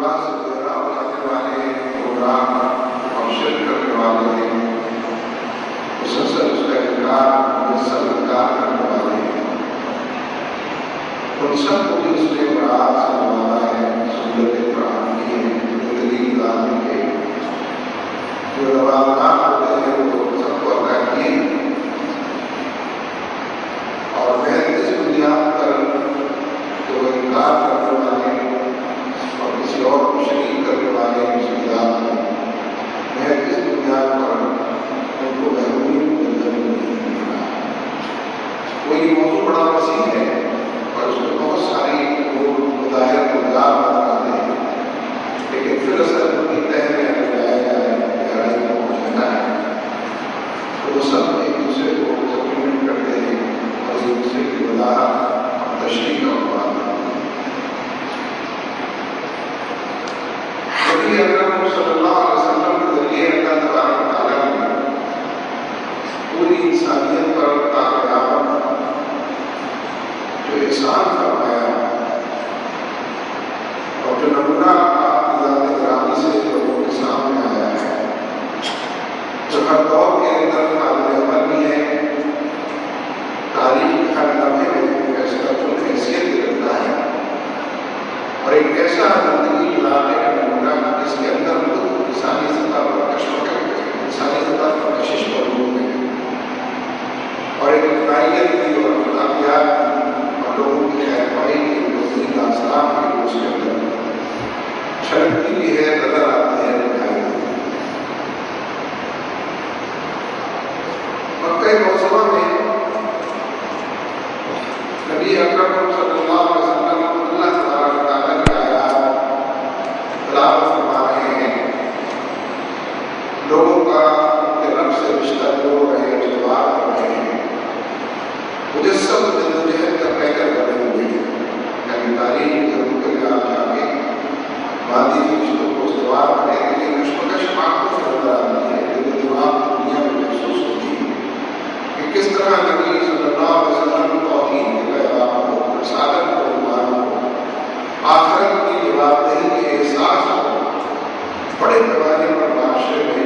اللہ سے پیغام لانے والے پروگرام اور شرکت کرنے والے مسلسل اس کا انکار کرنے والے ان سب کو بھی اس نے برات سے نوازا ہے، سنت قرآن کی ہے، دلیل لازم کے جو روایات ہوتے ہیں وہ سب کو عطا کیے، اور میں اس بنیاد پر جو انکار کرنے والے اور کسی اور کو شریک کرنے والے مشکلات ہیں، میں اس بنیاد پر ان کو محرومی کوئی موضوع بڑا وسیع ہے اور اس میں بہت ساری مظاہر گزار نظر آتے ہیں، لیکن پھر اصل کی تہ میں اگر جایا جائے گہرائی میں پہنچنا ہے تو وہ سب ایک دوسرے کو سپلیمنٹ کرتے ہیں اور ایک دوسرے کی وضاحت اور تشریح کا مواد نبی اکرم صلی اللہ علیہ وسلم کے ذریعے اللہ تبارک تعالیٰ نے پوری انسانیت پر قیامت جو احسان فرمایا اور جو نمونہ ذات گرامی سے لوگوں کے سامنے آیا ہے، جو ہر دور کے اندر قابل عمل بھی ہے، تاریخ ہر لمحے میں اس کا جو حیثیت رکھتا ہے، اور ایک ایسا زندگی گزارنے کا نمونہ جس کے اندر خود انسانی سطح پر انسانی سطح پر کشش موجود ہے، اور ایک اقداریت کی اور اخلاقیات کی اور لوگوں کی رہنمائی کی وسیع داستان کی اس کے اندر چھلکتی بھی ہے، نظر آتی ہے، دکھائی دیتی ہے۔ مکہ معظمہ میں نبی اکرم صلی اللہ علیہ وسلم اللہ تبارک تعالیٰ کی آیات تلاوت فرما رہے ہیں، لوگوں کا ان کے رب سے رشتہ جوڑ رہے ہیں، جواب کر رہے ہیں، مجسم جدوجہد کرنے کا بنے ہوئے ہیں، یعنی تاریخ ضرور کے آپ جا کے مادی رشتوں کو استوار کرنے کے لیے کشمکش آپ کو نظر آتی ہے، لیکن جواب دنیا میں محسوس ہوتی ہے کہ کس طرح نبی صلی اللہ علیہ وسلم توحید کے پیغام کو، رسالت کو، ایمان کو، آخرت کی جوابدہی کے احساس کو بڑے پیمانے پر معاشرے میں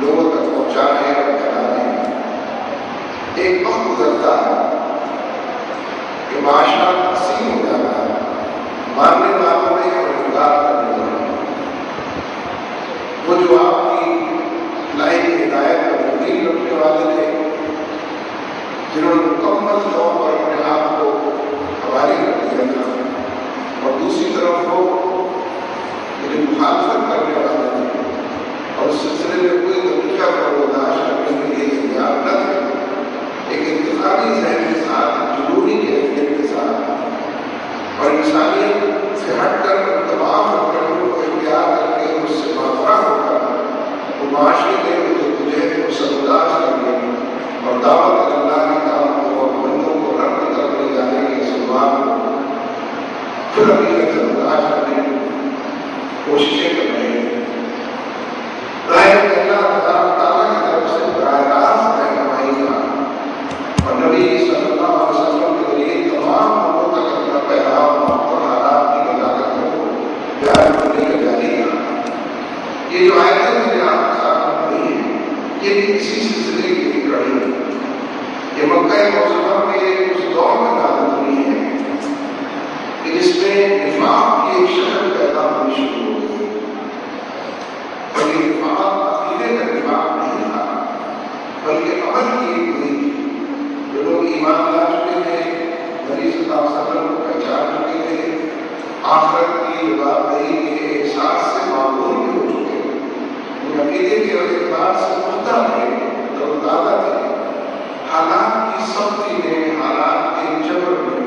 لوگوں تک پہنچانے اور پھیلانے میں ایک وقت گزرتا ہے کہ معاشرہ تقسیم ہو جاتا ہے، ماننے والوں میں اور انکار کرنے والوں میں۔ وہ جو آپ کی لائی کی ہدایت پر یقین رکھنے والے تھے، جنہوں نے مکمل طور پر اپنے آپ کو حوالے کر دیا تھا، اور دوسری طرف وہ جو مخالفت کرنے والے تھے اور اس سلسلے میں کوئی طریقہ برداشت کرنے کے لیے تیار نہ تھے، ایک انتخابی ذہن کے ساتھ، جنونی کیفیت کے ساتھ اور انسانیت سے ہٹ کر تمام رکنوں کو اختیار کر کے اس سے مافرہ ہو کر وہ معاشرے کے جدوجہد کو سربراہ کرنے اور دعوت اللہ کے کام کو اور بندوں کو رد کرنے جانے کے سلوان کو پھر ابھی تک سربراہ کرنے کی کوششیں کر رہے ہیں۔ اللہ تعالیٰ کی طرف سے براہ راست رہنمائی کا اور نبی صلی اللہ علیہ وسلم کے ذریعے تمام لوگوں تک اپنا پیغام اور حالات کی نزاکتوں کو بیان کرنے کا جاری رہا۔ یہ جو آیتیں میرے آپ کے ساتھ پڑھی ہیں، یہ بھی اسی سلسلے کی ایک کڑی ہے۔ یہ مکہ معظمہ میں اس دور میں نازل ہوئی ہے کہ جس میں نفاق کی ایک شکل پیدا ہونی شروع ہو گئی، اور یہ نفاق عقیدے کا نفاق نہیں تھا بلکہ عمل کی ایک ہوئی تھی۔ جو لوگ ایمان لا چکے تھے، نبی صلی اللہ علیہ وسلم کو پہچان چکے تھے، آخرت کی جوابدہی کے احساس سے معمول بھی ہو چکے تھے، ان عقیدے کے اعتبار سے پختہ تھے، تروتازہ تھے، حالات کی سختی میں، حالات کے جبر میں،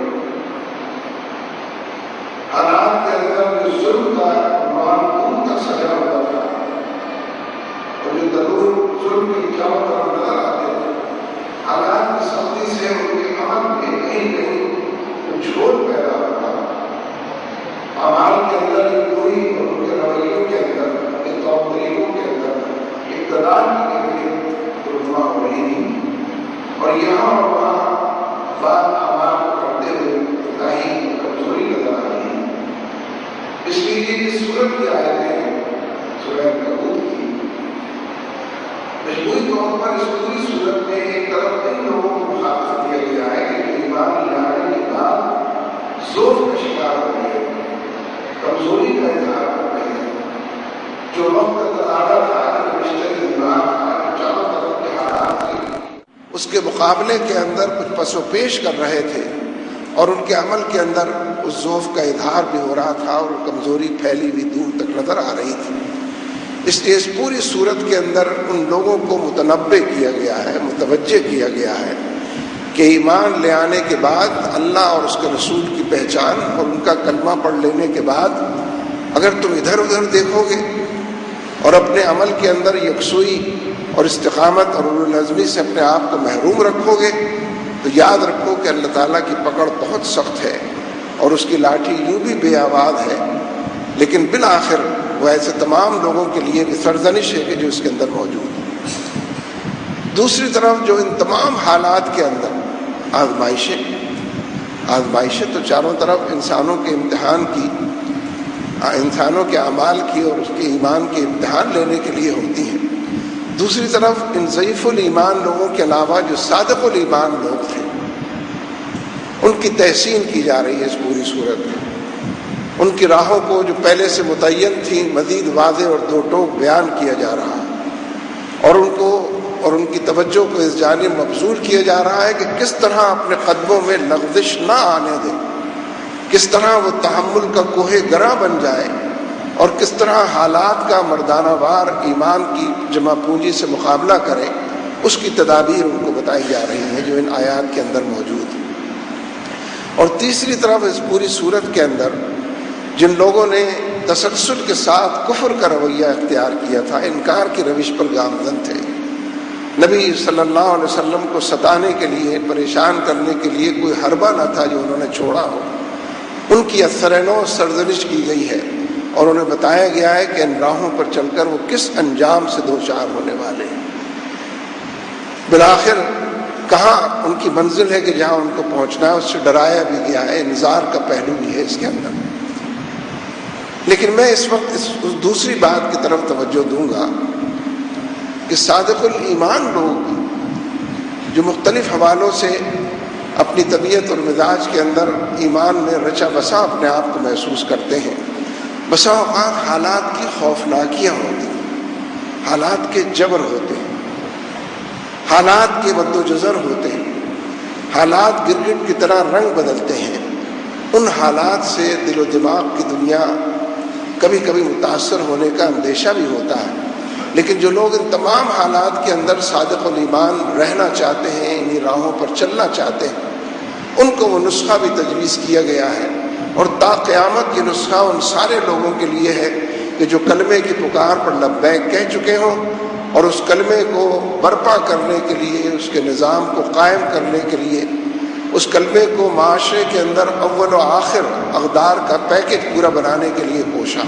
حالات کے اندر جو ظلم کا عنوان دور تک سجا ہوا تھا اور جو ضرور ظلم کے چاروں طرف نظر آتے تھے، حالات کی سختی سے ان کے عمل میں کہیں کہیں جھوٹ پیدا ہوتا، اعمال کے اندر کوئی اور ان کے رویوں کے اندر، ان کے طور طریقوں کے اندر اقتدار کی کیفیت رونما ہو رہی تھی، اور یہاں اور وہاں بعض اعمال کو کرتے ہوئے کوتاہی اور کمزوری نظر آ رہی ہے۔ اس لیے لیے یہ سورت کی آیتیں سورہ عنکبوت کی مجموعی طور پر اس پوری صورت میں ایک طرف ان لوگوں کو مخاطب کیا گیا ہے کہ جو ایمان لانے کے بعد ذوق کا شکار ہو گئے، کمزوری کا اظہار کر رہے ہیں، جو وقت کا تقاضا تھا، جو رشتے کے دماغ تھا، جو چاروں طرف کے حالات تھے، اس کے مقابلے کے اندر کچھ پس و پیش کر رہے تھے، اور ان کے عمل کے اندر اس ذوق کا اظہار بھی ہو رہا تھا اور کمزوری پھیلی ہوئی دور تک نظر آ رہی تھی۔ اس لیے اس پوری صورت کے اندر ان لوگوں کو متنبہ کیا گیا ہے، متوجہ کیا گیا ہے کہ ایمان لے آنے کے بعد اللہ اور اس کے رسول کی پہچان اور ان کا کلمہ پڑھ لینے کے بعد اگر تم ادھر ادھر دیکھو گے اور اپنے عمل کے اندر یکسوئی اور استقامت اور العزمی سے اپنے آپ کو محروم رکھو گے تو یاد رکھو کہ اللہ تعالیٰ کی پکڑ بہت سخت ہے اور اس کی لاٹھی یوں بھی بے آواز ہے، لیکن بالآخر وہ ایسے تمام لوگوں کے لیے بھی سرزنش ہے کہ جو اس کے اندر موجود ہے۔ دوسری طرف جو ان تمام حالات کے اندر آزمائشیں تو چاروں طرف انسانوں کے امتحان کی، انسانوں کے اعمال کی اور اس کے ایمان کے امتحان لینے کے لیے ہوتی ہیں، دوسری طرف ان ضعیف الایمان لوگوں کے علاوہ جو صادق الایمان لوگ تھے ان کی تحسین کی جا رہی ہے اس پوری صورت میں، ان کی راہوں کو جو پہلے سے متعین تھیں مزید واضح اور دو ٹوک بیان کیا جا رہا ہے، اور ان کی توجہ کو اس جانب مبذول کیا جا رہا ہے کہ کس طرح اپنے قدموں میں لغزش نہ آنے دیں، کس طرح وہ تحمل کا کوہ گراں بن جائے، اور کس طرح حالات کا مردانہ وار ایمان کی جمع پونجی سے مقابلہ کرے، اس کی تدابیر ان کو بتائی جا رہی ہیں جو ان آیات کے اندر موجود ہیں۔ اور تیسری طرف اس پوری صورت کے اندر جن لوگوں نے تسلسل کے ساتھ کفر کا رویہ اختیار کیا تھا، انکار کی روش پر گامزن تھے، نبی صلی اللہ علیہ وسلم کو ستانے کے لیے، پریشان کرنے کے لیے کوئی حربہ نہ تھا جو انہوں نے چھوڑا ہو، ان کی اثر نو سرزنش کی گئی ہے اور انہیں بتایا گیا ہے کہ ان راہوں پر چل کر وہ کس انجام سے دوچار ہونے والے ہیں۔ بالآخر کہاں ان کی منزل ہے کہ جہاں ان کو پہنچنا ہے، اس سے ڈرایا بھی گیا ہے، انذار کا پہلو بھی ہے اس کے اندر۔ لیکن میں اس وقت اس دوسری بات کی طرف توجہ دوں گا کہ صادق الایمان لوگ جو مختلف حوالوں سے اپنی طبیعت اور مزاج کے اندر ایمان میں رچا بسا اپنے آپ کو محسوس کرتے ہیں، بسا اوقات حالات کی خوفناکیاں ہوتی ہیں، حالات کے جبر ہوتے ہیں، حالات کے مد و جزر ہوتے ہیں، حالات گرگٹ کی طرح رنگ بدلتے ہیں، ان حالات سے دل و دماغ کی دنیا کبھی کبھی متاثر ہونے کا اندیشہ بھی ہوتا ہے، لیکن جو لوگ ان تمام حالات کے اندر صادق الایمان رہنا چاہتے ہیں، انہی راہوں پر چلنا چاہتے ہیں، ان کو وہ نسخہ بھی تجویز کیا گیا ہے، اور تا قیامت یہ نسخہ ان سارے لوگوں کے لیے ہے کہ جو کلمے کی پکار پر لبیک کہہ چکے ہوں اور اس کلمے کو برپا کرنے کے لیے، اس کے نظام کو قائم کرنے کے لیے، اس کلمے کو معاشرے کے اندر اول و آخر اقدار کا پیکج پورا بنانے کے لیے کوشاں۔